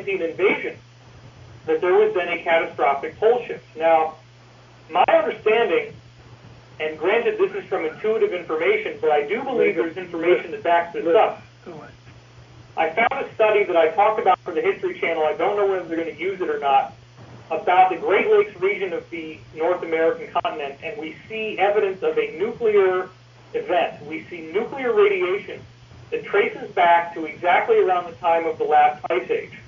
Atlantean invasion, that there was then a catastrophic pole shift. Now, my understanding, and granted this is from intuitive information, but I do believe there's information that backs this up. I found a study that I talked about for the History Channel, I don't know whether they're going to use it or not, about the Great Lakes region of the North American continent, and we see evidence of a nuclear event. We see nuclear radiation that traces back to exactly around the time of the last ice age.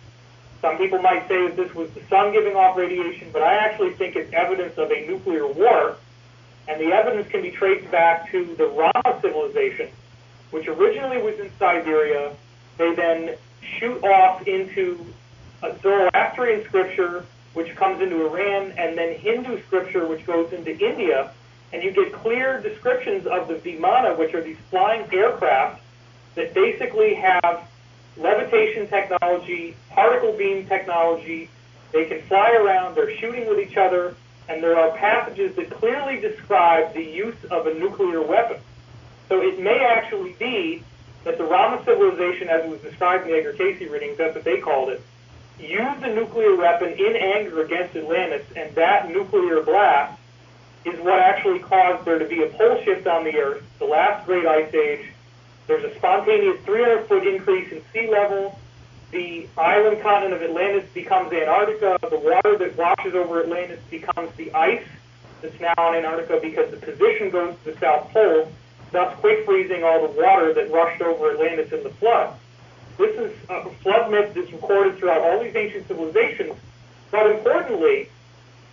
Some people might say that this was the sun giving off radiation, but I actually think it's evidence of a nuclear war, and the evidence can be traced back to the Rama civilization, which originally was in Siberia. They then shoot off into a Zoroastrian scripture, which comes into Iran, and then Hindu scripture, which goes into India, and you get clear descriptions of the Vimana, which are these flying aircraft that basically have levitation technology, particle beam technology. They can fly around, they're shooting with each other, and there are passages that clearly describe the use of a nuclear weapon. So it may actually be that the Rama civilization, as it was described in the Edgar Casey readings, that's what they called it, used a nuclear weapon in anger against Atlantis, and that nuclear blast is what actually caused there to be a pole shift on the Earth, the last great ice age. There's a spontaneous 300-foot increase in sea level. The island continent of Atlantis becomes Antarctica. The water that washes over Atlantis becomes the ice that's now on Antarctica because the position goes to the South Pole, thus quick freezing all the water that rushed over Atlantis in the flood. This is a flood myth that's recorded throughout all these ancient civilizations, but importantly,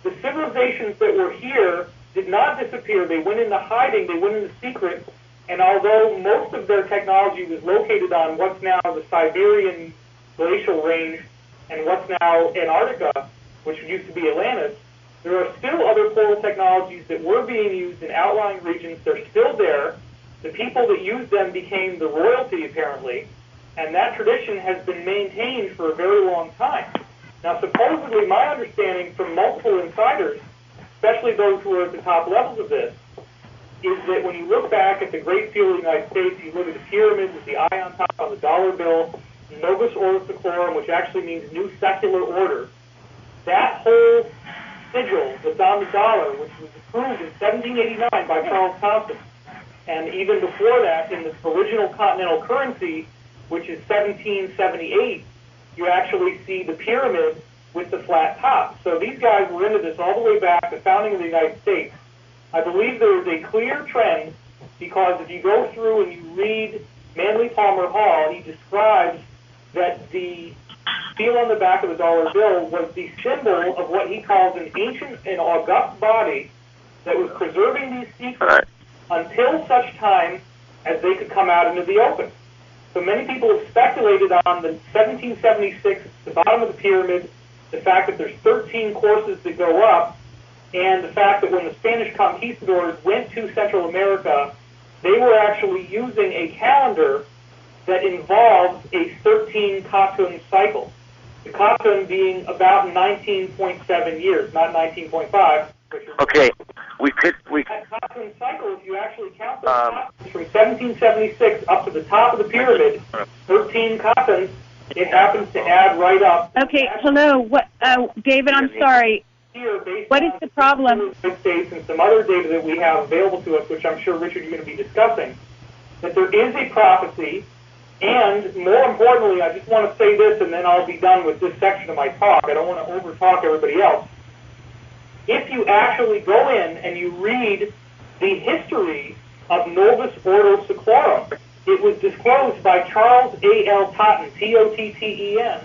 the civilizations that were here did not disappear. They went into hiding, they went into secret, and although most of their technology was located on what's now the Siberian glacial range and what's now Antarctica, which used to be Atlantis, there are still other polar technologies that were being used in outlying regions. They're still there. The people that used them became the royalty, apparently, and that tradition has been maintained for a very long time. Now, supposedly, my understanding from multiple insiders, especially those who are at the top levels of this, is that when you look back at the Great Seal of the United States, you look at the pyramids with the eye on top on the dollar bill, Novus Ordo Seclorum, which actually means new secular order, that whole sigil that's on the dollar, which was approved in 1789 by Charles Thompson, and even before that, in the original continental currency, which is 1778, you actually see the pyramid with the flat top. So these guys were into this all the way back, the founding of the United States. I believe there is a clear trend, because if you go through and you read Manly Palmer Hall, he describes that the seal on the back of the dollar bill was the symbol of what he calls an ancient and august body that was preserving these secrets until such time as they could come out into the open. So many people have speculated on the 1776, the bottom of the pyramid, the fact that there's 13 courses that go up, and the fact that when the Spanish conquistadors went to Central America, they were actually using a calendar that involves a 13 Katun cycle. The Katun being about 19.7 years, not 19.5. Okay, That Katun cycle, if you actually count those Katuns from 1776 up to the top of the pyramid, 13 Katuns, it happens to add right up. Okay, hello. What, David, I'm sorry. What is the problem? States and some other data that we have available to us, which I'm sure, Richard, you're going to be discussing, that there is a prophecy, and more importantly, I just want to say this, and then I'll be done with this section of my talk. I don't want to over-talk everybody else. If you actually go in and you read the history of Novus Ordo Seclorum, it was disclosed by Charles A.L. Totten, T-O-T-T-E-N,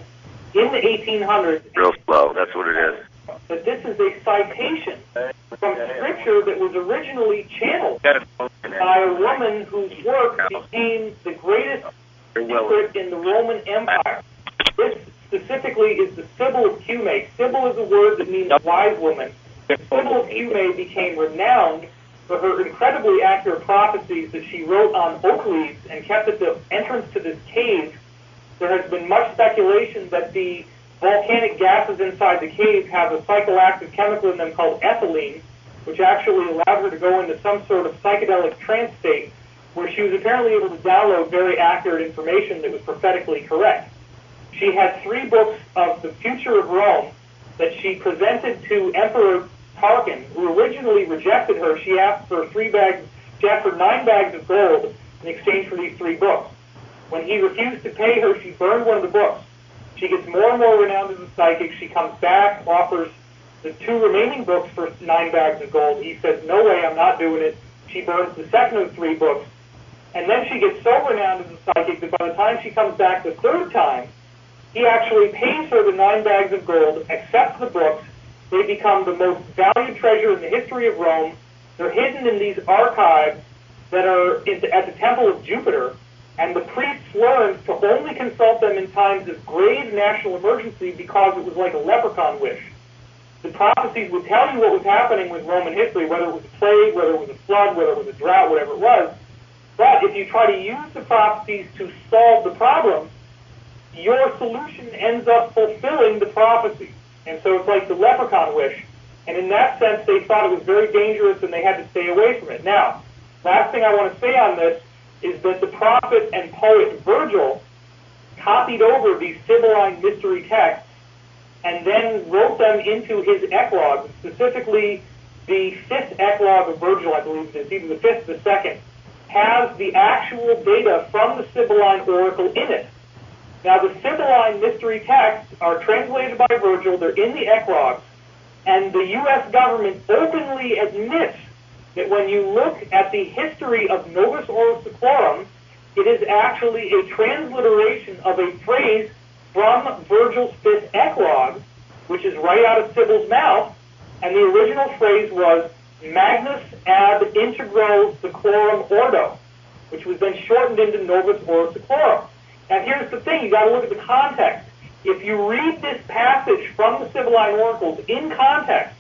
in the 1800s. Real slow, that's what it is. But this is a citation from scripture that was originally channeled by a woman whose work became the greatest secret in the Roman Empire. This specifically is the Sibyl of Cumae. Sibyl is a word that means wise woman. Sibyl of Cumae became renowned for her incredibly accurate prophecies that she wrote on oak leaves and kept at the entrance to this cave. There has been much speculation that the volcanic gases inside the cave have a psychoactive chemical in them called ethylene, which actually allowed her to go into some sort of psychedelic trance state where she was apparently able to download very accurate information that was prophetically correct. she had 3 books of the future of Rome that she presented to Emperor Tarquin, who originally rejected her. She asked for 9 bags of gold in exchange for these 3 books. When he refused to pay her, she burned one of the books. She gets more and more renowned as a psychic. She comes back, offers the 2 remaining books for 9 bags of gold. He says, no way, I'm not doing it. She burns the second of 3 books. And then she gets so renowned as a psychic that by the time she comes back the 3rd time, he actually pays her the 9 bags of gold, accepts the books. They become the most valued treasure in the history of Rome. They're hidden in these archives that are at the Temple of Jupiter, and the priests learned to only consult them in times of grave national emergency because it was like a leprechaun wish. The prophecies would tell you what was happening with Roman history, whether it was a plague, whether it was a flood, whether it was a drought, whatever it was. But if you try to use the prophecies to solve the problem, your solution ends up fulfilling the prophecy. And so it's like the leprechaun wish. And in that sense, they thought it was very dangerous and they had to stay away from it. Now, last thing I want to say on this is that the prophet and poet Virgil copied over these Sibylline mystery texts and then wrote them into his eclogue, specifically the 5th eclogue of Virgil, I believe it is, either the 5th or the 2nd, has the actual data from the Sibylline oracle in it. Now, the Sibylline mystery texts are translated by Virgil, they're in the eclogues, and the U.S. government openly admits that when you look at the history of Novus Ordo Seclorum, it is actually a transliteration of a phrase from Virgil's 5th eclogue, which is right out of Sibyl's mouth, and the original phrase was Magnus ab integro seclorum ordo, which was then shortened into Novus Ordo Seclorum. And here's the thing, you got to look at the context. If you read this passage from the Sibylline oracles in context,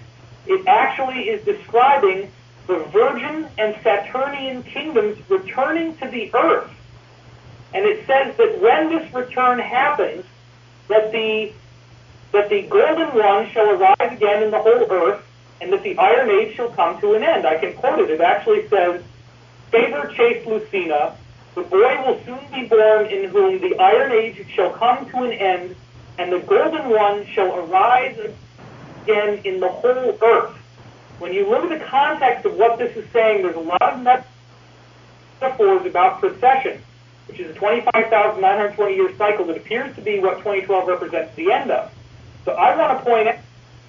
it actually is describing the Virgin and Saturnian kingdoms returning to the earth. And it says that when this return happens, that the golden one shall arise again in the whole earth, and that the Iron Age shall come to an end. I can quote it. It actually says, favor chaste Lucina, the boy will soon be born in whom the Iron Age shall come to an end, and the golden one shall arise again in the whole earth. When you look at the context of what this is saying, there's a lot of metaphors about precession, which is a 25,920-year cycle that appears to be what 2012 represents the end of. So I want to point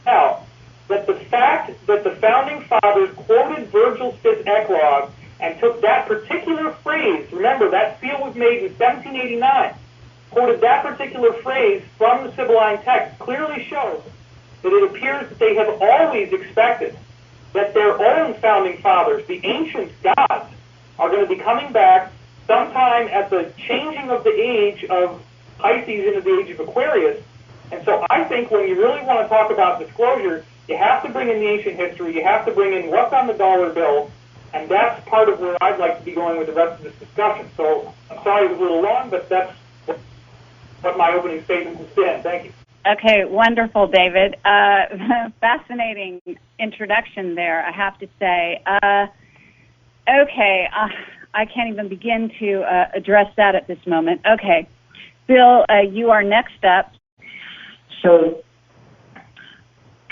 out that the fact that the Founding Fathers quoted Virgil's 5th eclogue and took that particular phrase, remember that seal was made in 1789, quoted that particular phrase from the Sibylline text, clearly shows that it appears that they have always expected that their own Founding Fathers, the ancient gods, are going to be coming back sometime at the changing of the age of Pisces into the age of Aquarius. And so I think when you really want to talk about disclosure, you have to bring in the ancient history, you have to bring in what's on the dollar bill, and that's part of where I'd like to be going with the rest of this discussion. So I'm sorry it was a little long, but that's what my opening statement has been. Thank you. Okay, wonderful, David. Fascinating introduction there, I have to say. I can't even begin to address that at this moment. Okay, Bill, you are next up. So,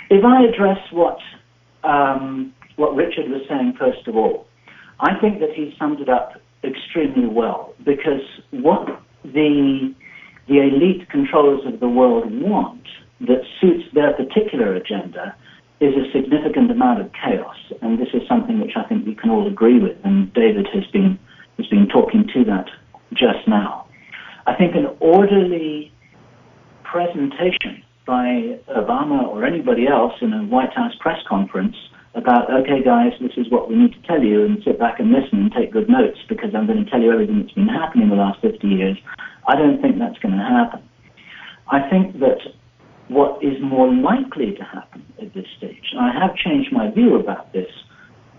if I address what Richard was saying first of all, I think that he summed it up extremely well, because what the elite controllers of the world want that suits their particular agenda is a significant amount of chaos, and this is something which I think we can all agree with, and David has been talking to that just now. I think an orderly presentation by Obama or anybody else in a White House press conference about, okay, guys, this is what we need to tell you, and sit back and listen and take good notes because I'm going to tell you everything that's been happening the last 50 years, I don't think that's going to happen. I think that what is more likely to happen at this stage, and I have changed my view about this,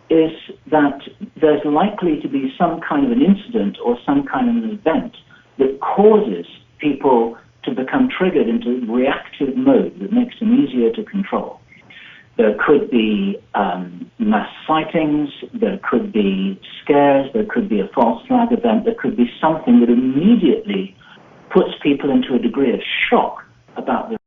is that there's likely to be some kind of an incident or some kind of an event that causes people to become triggered into reactive mode that makes them easier to control. There could be mass sightings, there could be scares, there could be a false flag event, there could be something that immediately puts people into a degree of shock about the